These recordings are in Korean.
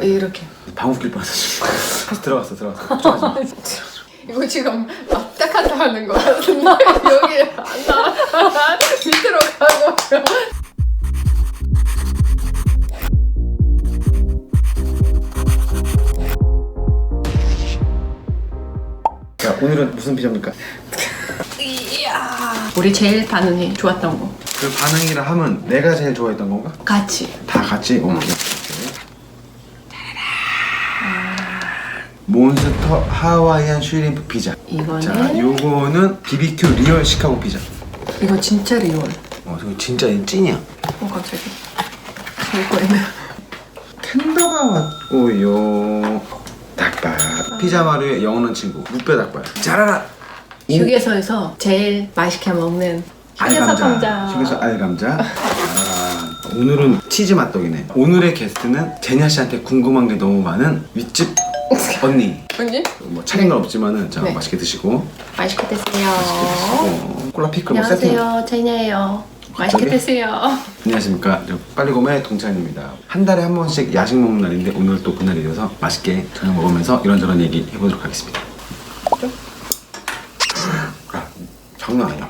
이렇게. 방귀 낄 뻔했어. 들어갔어. 좋아하지. 이거 지금 왔다 갔다 하는 거 같은데 여기 안 나와. 밑으로 가고. 자, 오늘은 무슨 피자입니까? 이야. 우리 제일 반응이 좋았던 거. 그 반응이라 하면 내가 제일 좋아했던 건가? 같이. 다 같이? 오케이. 몬스터 하와이안 슈림프 피자. 이거는? 자, 요거는 BBQ 리얼 시카고 피자. 이거 진짜 리얼. 이거 진짜 찐이야. 갑자기. 이거는. 텐더가 왔고요. 닭발. 피자마루의 영원한 친구 무뼈 닭발. 자라라. 휴게소에서 제일 맛있게 먹는 휴게소 감자. 휴게소 알감자. 오늘은 치즈 맛떡이네. 오늘의 게스트는 제냐 씨한테 궁금한 게 너무 많은 윗집 언니. 언니? 뭐 차린 건 없지만은 자, 네. 맛있게 드시고. 맛있게 드세요. 콜라 피클 뭐 세팅. 안녕하세요, 제니예요. 맛있게 드세요. 안녕하십니까. 빨리고메 동찬입니다. 한 달에 한 번씩 야식 먹는 날인데 오늘 또 그날이어서 맛있게 저녁 먹으면서 이런저런 얘기 해보도록 하겠습니다. 장난 아니야.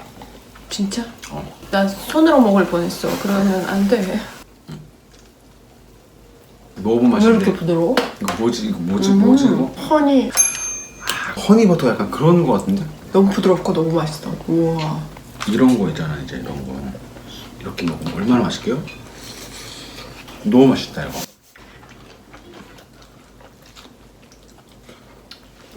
진짜? 나 손으로 먹을 뻔했어. 그러면 안 돼. 먹어본 왜 맛인데. 이렇게 부드러워? 이거 뭐지 이거? 허니. 허니버터 약간 그런 거 같은데? 너무 부드럽고 너무 맛있어. 우와. 이런 거 있잖아, 이제 이런 거. 이렇게 먹으면 얼마나 맛있게요? 너무 맛있다, 이거.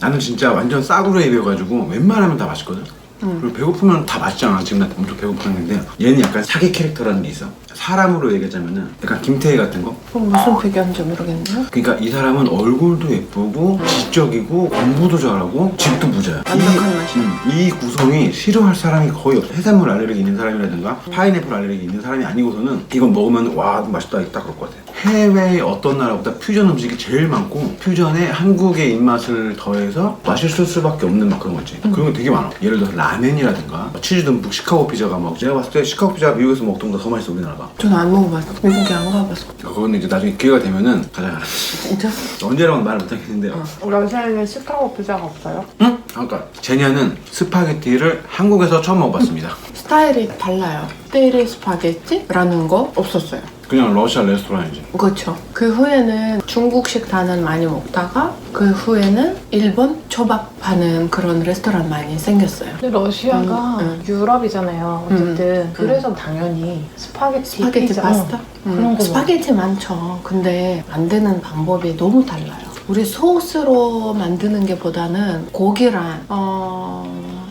나는 진짜 완전 싸구려 입이어가지고 웬만하면 다 맛있거든? 그리고 배고프면 다 맛있잖아. 지금 나 엄청 배고프는데 얘는 약간 사기 캐릭터라는 게 있어. 사람으로 얘기하자면은 약간 김태희 같은 거? 그럼 무슨 배경인지 모르겠네요. 그러니까 이 사람은 얼굴도 예쁘고 지적이고 공부도 잘하고 집도 부자야. 완벽한 맛이야. 이 구성이 싫어할 사람이 거의 없어. 해산물 알레르기 있는 사람이라든가 파인애플 알레르기 있는 사람이 아니고서는 이건 먹으면 와 맛있다 딱 그럴 것 같아. 해외의 어떤 나라보다 퓨전 음식이 제일 많고 퓨전에 한국의 입맛을 더해서 맛있을 수밖에 없는 막 그런 거 있지. 그런 거 되게 많아. 예를 들어서 라멘이라든가 치즈 듬뿍 시카고 피자가 막 제가 봤을 때 시카고 피자가 미국에서 먹던 것보다 더 맛있어 우리나라가. 저는 안 먹어봤어. 미국에 안 가봤어. 그건 이제 나중에 기회가 되면은 가자. 진짜? 언제라고는 말을 못하겠는데요. 러시아에는 시카고 피자가 없어요? 응? 그러니까 제냐는 스파게티를 한국에서 처음 먹어봤습니다. 스타일이 달라요. 스테이리 스파게티라는 거 없었어요. 그냥 러시아 레스토랑이지. 그렇죠. 그 후에는 중국식 단은 많이 먹다가 그 후에는 일본 초밥하는 그런 레스토랑 많이 생겼어요. 근데 러시아가 유럽이잖아요. 어쨌든 그래서 당연히 스파게티 피자, 파스타? 그런 거 스파게티 많죠. 근데 만드는 방법이 너무 달라요. 우리 소스로 만드는 게 보다는 고기랑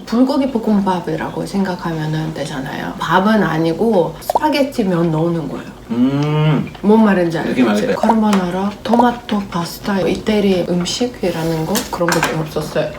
불고기 볶음밥이라고 생각하면 되잖아요. 밥은 아니고 스파게티 면 넣는 거예요. 뭔 말인지 그게 알겠지? 말이야. 카르보나라, 토마토 파스타, 이태리 음식이라는 거 그런 게 좀 없었어요.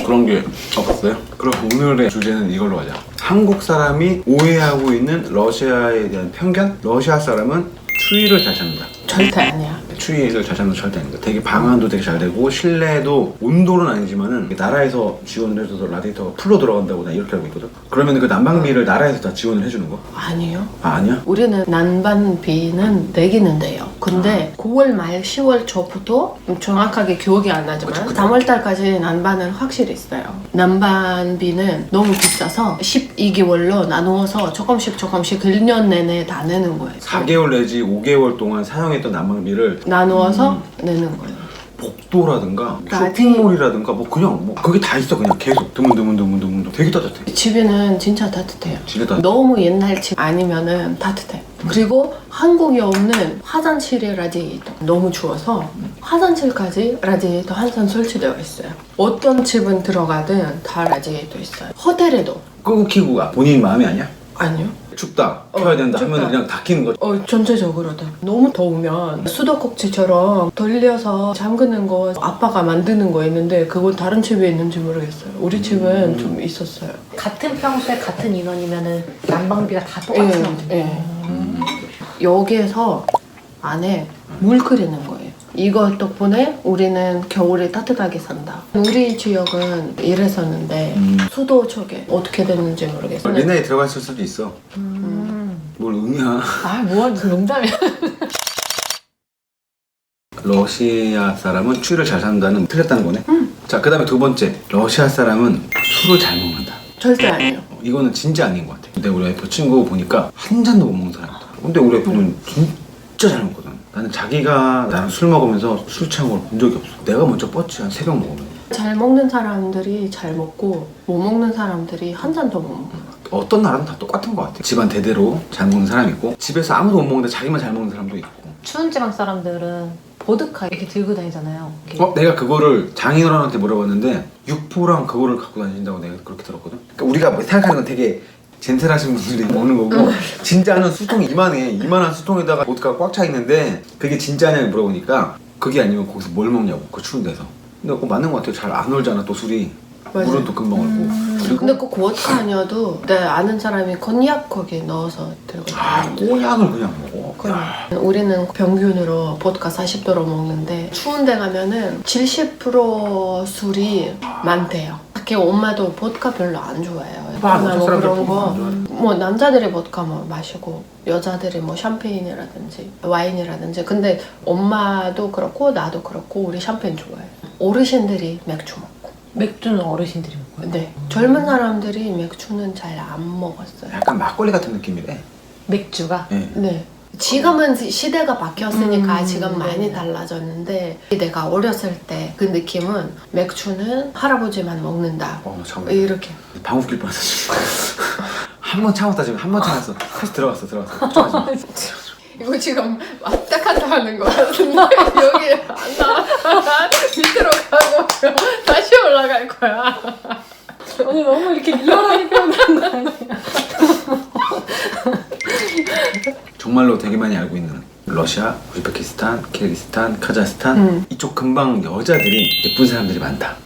그런 게 없었어요? 그럼 오늘의 주제는 이걸로 하자. 한국 사람이 오해하고 있는 러시아에 대한 편견? 러시아 사람은 추위를 잘 잡는다. 절대 아니야. 추위를 잘 잡는 거 절대 아닙니다. 되게 방안도 되게 잘 되고 실내도 온도는 아니지만은 나라에서 지원을 해줘서 라디에이터가 풀로 들어간다고 나 이렇게 알고 있거든. 그러면 그 난방비를 나라에서 다 지원을 해주는 거? 아니요. 아 아니야? 우리는 난방비는 내기는 돼요. 근데 9월 말 10월 초부터 정확하게 기억이 안 나지만 3월 달까지 난방은 확실히 있어요. 난방비는 너무 비싸서 12개월로 나누어서 조금씩 1년 내내 다 내는 거예요. 4개월 내지 5개월 동안 사용했던 난방비를 나누어서 내는 거예요. 복도라든가 라디- 쇼핑몰이라든가 뭐 그냥 뭐 그게 다 있어. 그냥 계속 드문드문 되게 따뜻해. 집에는 진짜 따뜻해요. 집에 따뜻해. 너무 옛날 집 아니면은 따뜻해. 그리고 한국에 없는 화장실에 라디에이터. 너무 추워서 화장실까지 라디에이터 항상 설치되어 있어요. 어떤 집은 들어가든 다 라디에이터 있어요. 호텔에도. 끄고 키고 가. 본인 마음이 아니야? 아니요. 춥다 켜야 된다 춥다. 하면 그냥 다 키는 거지. 전체적으로 다. 너무 더우면 수도꼭지처럼 돌려서 잠그는 거 아빠가 만드는 거 있는데 그건 다른 집에 있는지 모르겠어요. 우리 집은 좀 있었어요. 같은 평소에 같은 인원이면은 난방비가 다 똑같은 거죠. 예. 여기에서 안에 물 끓이는 거예요. 이거 덕분에 우리는 겨울에 따뜻하게 산다. 우리 지역은 이랬었는데 수도 쪽에 어떻게 됐는지 모르겠어요. 옛날에 들어갔을 수도 있어. 뭘 응이야. 아 뭐야 무슨 농담이야. 러시아 사람은 추위를 잘 산다는 틀렸다는 거네. 자, 그 다음에 두 번째, 러시아 사람은 술을 잘 먹는다. 절대 아니에요. 이거는 진짜 아닌 것 같아. 근데 우리 와이프 친구 보니까 한 잔도 못 먹는 사람이다. 근데 우리 와이프는 진짜 잘 먹거든. 나는 자기가 나랑 술 먹으면서 술 취한 걸 본 적이 없어. 내가 먼저 뻗지 한 3병 먹으면. 잘 먹는 사람들이 잘 먹고 못 먹는 사람들이 한 잔도 못 먹어요. 어떤 나라는 다 똑같은 것 같아. 집안 대대로 잘 먹는 사람이 있고 집에서 아무도 못 먹는데 자기만 잘 먹는 사람도 있고. 추운 지방 사람들은 보드카 이렇게 들고 다니잖아요. 이렇게. 내가 그거를 장인어른한테 물어봤는데 육포랑 그거를 갖고 다닌다고 내가 그렇게 들었거든. 그러니까 우리가 뭐 생각하는 건 되게 젠틀하신 분들이 먹는 거고 진짜는 수통이 이만한 수통에다가 보드카가 꽉 차 있는데 그게 진짜냐고 물어보니까 그게 아니면 거기서 뭘 먹냐고 그 추운 데서. 근데 그거 맞는 것 같아요. 잘 안 얼잖아 또 술이. 맞아요. 물은 또 금방 얼고. 그리고 근데 꼭 보드카 아니어도 내 아는 사람이 건약 거기에 넣어서 들고 다니는 꼬냑을 그냥 먹어. 우리는 평균으로 보드카 40도로 먹는데 추운 데 가면은 70% 술이 많대요. 특히 엄마도 보드카 별로 안 좋아해요. 뭐 그런 거. 뭐 남자들이 보드카 뭐 마시고 여자들이 뭐 샴페인이라든지 와인이라든지. 근데 엄마도 그렇고 나도 그렇고 우리 샴페인 좋아해요. 어르신들이 맥주 먹고. 맥주는 어르신들이 먹어요. 네. 젊은 사람들이 맥주는 잘 안 먹었어요. 약간 막걸리 같은 느낌이래. 맥주가? 네. 네. 지금은 시대가 바뀌었으니까 지금 많이 네. 달라졌는데 내가 어렸을 때 그 느낌은 맥주는 할아버지만 먹는다. 잠깐. 이렇게. 방귀 낄 뻔했어 지금. 한 번 참았다 지금. 한 번 참았어. 다시 들어갔어. 걱정하지 마. 이거 지금 왔다 갔다 하는 거 같은데 여기 안 나와. 밑으로 가고 다시 올라갈 거야. 오늘 너무 이렇게 리얼하게 표현하는 거 아니야? 정말로 되게 많이 알고 있는 러시아, 우즈베키스탄, 키르기스탄, 카자흐스탄 이쪽 근방 여자들이 예쁜 사람들이 많다.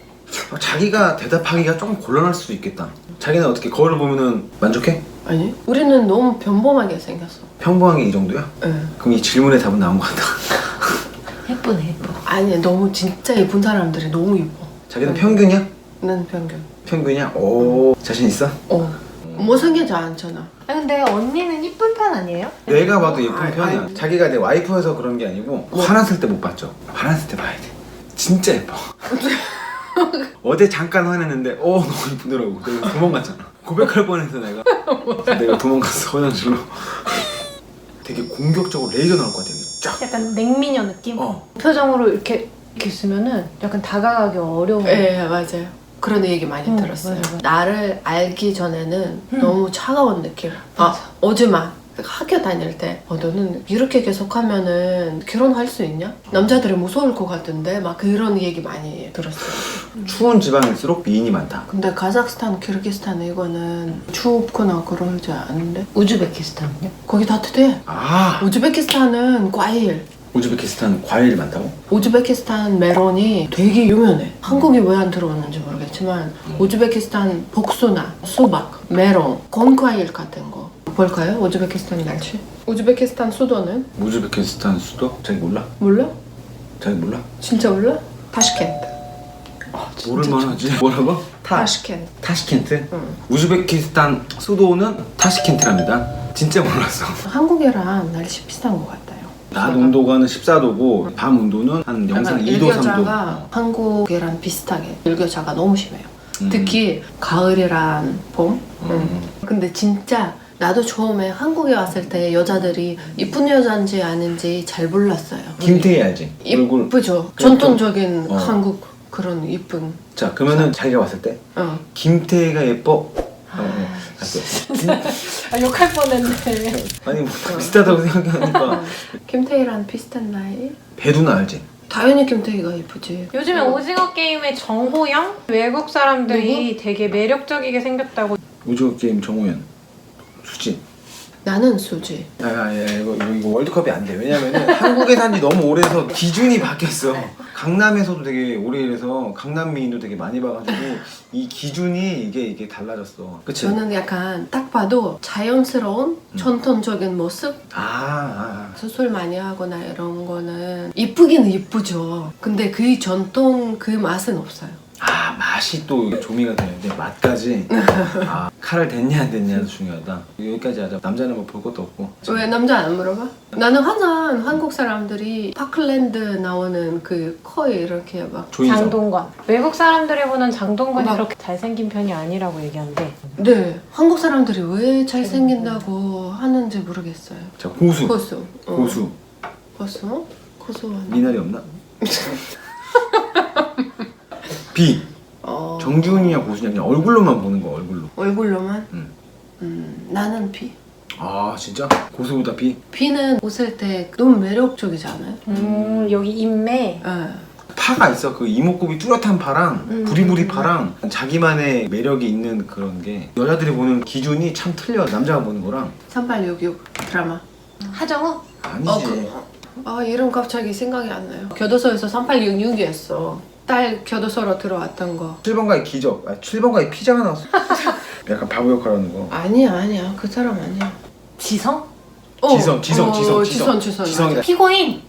자기가 대답하기가 조금 곤란할 수도 있겠다. 자기는 어떻게 거울을 보면은 만족해? 아니 우리는 너무 평범하게 생겼어. 평범하게 이 정도야? 응. 그럼 이 질문의 답은 나온 것 같다. 예쁘네 예뻐. 아니 너무 진짜 예쁜 사람들이 너무 예뻐. 자기는 평균이야? 난 평균. 평균이야? 오, 자신 있어? 못생기지 않잖아. 근데 언니는 이쁜 편 아니에요? 내가 봐도 예쁜 아니, 편이야. 아니. 자기가 내 와이프여서 그런 게 아니고 화났을 때 못 봤죠? 화났을 때 봐야 돼. 진짜 예뻐. 어제 잠깐 화냈는데 너무 예쁘더라고. 내가 도망갔잖아. 고백할 뻔해서 내가 도망갔어 화장실로. 되게 공격적으로 레이저 나올 것 같아. 쫙. 약간 냉미녀 느낌? 어. 표정으로 이렇게 쓰면은 약간 다가가기 어려운. 네 맞아요. 그런 얘기 많이 들었어요. 맞아. 나를 알기 전에는 너무 차가운 느낌. 오지마. 학교 다닐 때 너는 이렇게 계속하면은 결혼할 수 있냐? 남자들이 무서울 것 같은데 막 그런 얘기 많이 들었어요. 추운 지방일수록 미인이 많다. 근데 카자흐스탄, 키르기스탄 이거는 춥거나 그러지 않은데? 우즈베키스탄은요? 거기 따뜻해. 아, 우즈베키스탄은 과일. 우즈베키스탄 과일이 많다고? 우즈베키스탄 메론이 되게 유명해. 한국이 왜 안 들어왔는지 모르겠지만 우즈베키스탄 복숭아, 수박, 메론, 건과일 같은 거 볼까요? 우즈베키스탄 날씨? 우즈베키스탄 수도는? 우즈베키스탄 수도? 자기 몰라? 몰라? 자기 몰라? 진짜 몰라? 타시켄트. 모를만 하지. 뭐라고? 타시켄트. 타시켄트? 응. 우즈베키스탄 수도는 타시켄트랍니다. 진짜 몰랐어. 한국이랑 날씨 비슷한 것 같아요. 낮 온도가는 14도고 밤 온도는 한 영상 2도, 3도. 일교차가 한국이랑 비슷하게 일교차가 너무 심해요. 특히 가을이랑 봄. 근데 진짜 나도 처음에 한국에 왔을 때 여자들이 이쁜 여자인지 아닌지 잘 몰랐어요. 김태희 알지? 얼굴. 이쁘죠. 전통적인 어. 한국 그런 이쁜. 자, 그러면은 자기가 왔을 때 김태희가 예뻐? 욕할 뻔했네. 아니 뭐 비슷하다고 생각하니까 김태희랑 비슷한 나이? 배두나 알지? 당연히 김태희가 예쁘지. 요즘에 오징어 게임의 정호영? 외국 사람들이 되게 매력적이게 생겼다고. 오징어 게임 정우현 수지. 나는 수지. 이거 월드컵이 안 돼. 왜냐면은 한국에 산 지 너무 오래서 기준이 바뀌었어. 강남에서도 되게 오래 일해서 강남 미인도 되게 많이 봐가지고 이 기준이 이게 달라졌어. 그치? 저는 약간 딱 봐도 자연스러운 전통적인 모습? 수술 많이 하거나 이런 거는 이쁘기는 이쁘죠. 근데 그 전통 그 맛은 없어요. 아 맛이 또 조미가 되는데 맛까지 아 칼을 댔냐 안 댔냐도 중요하다. 여기까지 하자. 남자는 뭐 볼 것도 없고. 왜 남자 안 물어봐? 나는 항상 한국 사람들이 파클랜드 나오는 그 코에 이렇게 막 조인성. 장동건. 외국 사람들이 보는 장동건이 막- 그렇게 잘생긴 편이 아니라고 얘기하는데. 네, 한국 사람들이 왜 잘생긴다고 하는지 모르겠어요. 자 고수. 고수. 고수. 고수? 고수한. 미나리 없나? 비. 정준이야 고수냐 그냥 얼굴로만 보는 거 얼굴로. 얼굴로만? 응. 나는 비. 아 진짜? 고수보다 비? 비는 웃을 때 너무 매력적이지 않아요? 여기 인매. 네. 파가 있어. 그 이목구비 뚜렷한 파랑 부리부리 파랑 자기만의 매력이 있는 그런 게 여자들이 보는 기준이 참 틀려. 남자가 보는 거랑. 3866 드라마. 하정우? 아니지. 이름 갑자기 생각이 안 나요. 교도소에서 3866이었어. 딸 교도소로 들어왔던 거. 7번가의 기적. 7번가의 피자가 나왔어. 약간 바보 역할하는 거. 아니야. 그 사람 아니야. 지성? 지성. 지성이다. 피고인.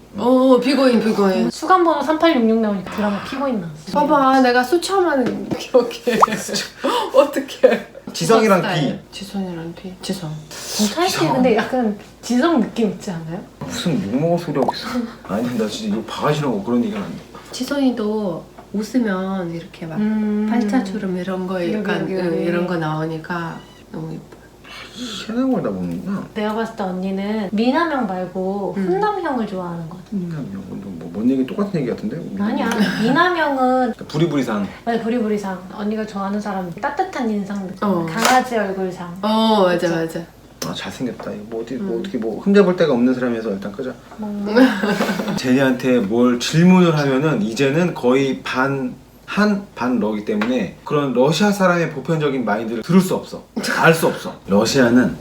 피고인. 수감번호 3866 나오니까 드라마 피고인 나왔어. 봐봐, 내가 수차만 기억해. 어떡해. 지성이랑 스타일. 지성이랑 비. 지성. 정찬 씨 근데 약간 지성 느낌 있지 않아요? 무슨 욕먹어 소리 하고 있어. 아니 나 진짜 욕 바가지 싫어하고 그런 얘기는 안 해. 지성이도 웃으면 이렇게 막 팔자주름 이런 거 약간 여기. 이런 거 나오니까 너무 예뻐. 희한한 걸 다 보는구나. 내가 봤을 때 언니는 미남형 말고 훈남형을 좋아하는 거 같아. 뭔 얘기 똑같은 얘기 같은데? 아니야. 미남형은 부리부리상. 맞아 부리부리상. 언니가 좋아하는 사람 따뜻한 인상 느낌. 어. 강아지 얼굴상. 맞아. 아 잘생겼다. 이거 뭐 어디 뭐 어떻게 뭐 흠잡을 데가 없는 사람이어서 일단 끄자. 제니한테 뭘 질문을 하면은 이제는 거의 반 러기 때문에 그런 러시아 사람의 보편적인 마인드를 들을 수 없어. 알 수 없어. 러시아는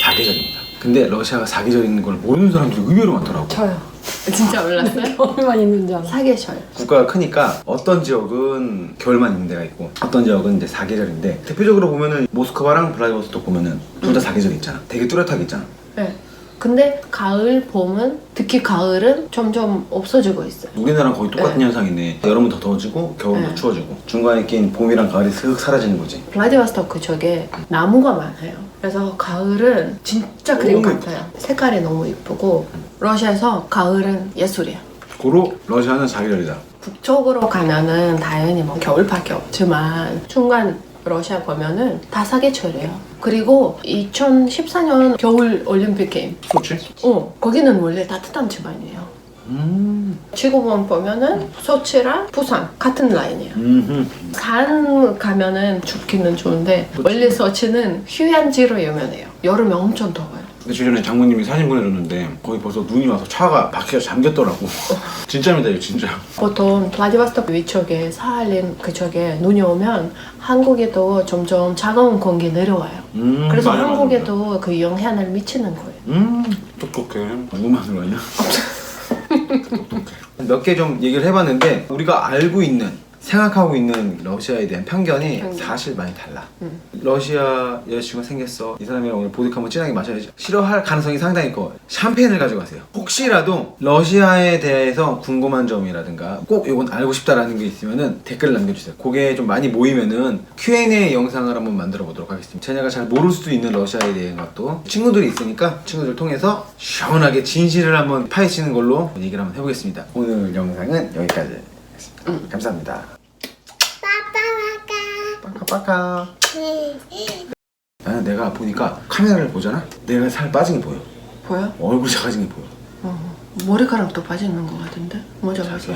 사계절입니다. 근데 러시아가 사계절인 걸 모르는 사람들이 의외로 많더라고. 저요. 진짜 몰랐어요? 얼마나 있는 줄 알아. 사계절. 국가가 크니까 어떤 지역은 겨울만 있는 데가 있고 어떤 지역은 이제 사계절인데 대표적으로 보면은 모스크바랑 블라디보스토크 보면은 둘 다 사계절 있잖아. 되게 뚜렷하게 있잖아. 네. 근데 가을, 봄은 특히 가을은 점점 없어지고 있어요. 우리나라랑 거의 똑같은 네. 현상이네. 여름은 더 더워지고 겨울은 더 네. 추워지고 중간에 낀 봄이랑 가을이 슥 사라지는 거지. 블라디보스토크 쪽에 나무가 많아요. 그래서 가을은 진짜 그림 너무 같아요. 색깔이 너무 예쁘고 러시아에서 가을은 예술이야. 고로 러시아는 사계절이다. 북쪽으로 가면은 당연히 뭐 겨울밖에 없지만 중간 러시아 보면은 다 사계절이에요. 그리고 2014년 겨울 올림픽 게임. 소치? 거기는 원래 따뜻한 지방이에요. 지구본 보면은 소치랑 부산 같은 라인이에요. 산 가면은 춥기는 좋은데 원래 소치는 휴양지로 유명해요. 여름에 엄청 더워요. 며칠 전에 장모님이 사진 보내줬는데 거기 벌써 눈이 와서 차가 바퀴가 잠겼더라고. 진짜입니다 이거 진짜. 보통 블라디보스토크 위쪽에 사할린 그쪽에 눈이 오면 한국에도 점점 차가운 공기 내려와요. 그래서 맞아, 한국에도 그 영향을 미치는 거예요. 똑똑해. 누구만 그러 아니야? 몇 개 좀 얘기를 해봤는데 우리가 알고 있는 생각하고 있는 러시아에 대한 편견이 사실 많이 달라. 러시아 여자친구가 생겼어. 이 사람이랑 오늘 보드카 한번 진하게 마셔야지. 싫어할 가능성이 상당히 커. 샴페인을 가져가세요. 혹시라도 러시아에 대해서 궁금한 점이라든가 꼭 이건 알고 싶다라는 게 있으면은 댓글 남겨주세요. 그게 좀 많이 모이면은 Q&A 영상을 한번 만들어 보도록 하겠습니다. 제네가 잘 모를 수도 있는 러시아에 대한 것도 친구들이 있으니까 친구들 통해서 시원하게 진실을 한번 파헤치는 걸로 얘기를 한번 해보겠습니다. 오늘 영상은 여기까지. 감사합니다. 빠까빠까. 나는 내가 보니까 카메라를 보잖아. 내가 살 빠진 게 보여. 보여? 얼굴 작아진 게 보여. 머리카락도 빠지는 것 같은데? 맞아. 자기야.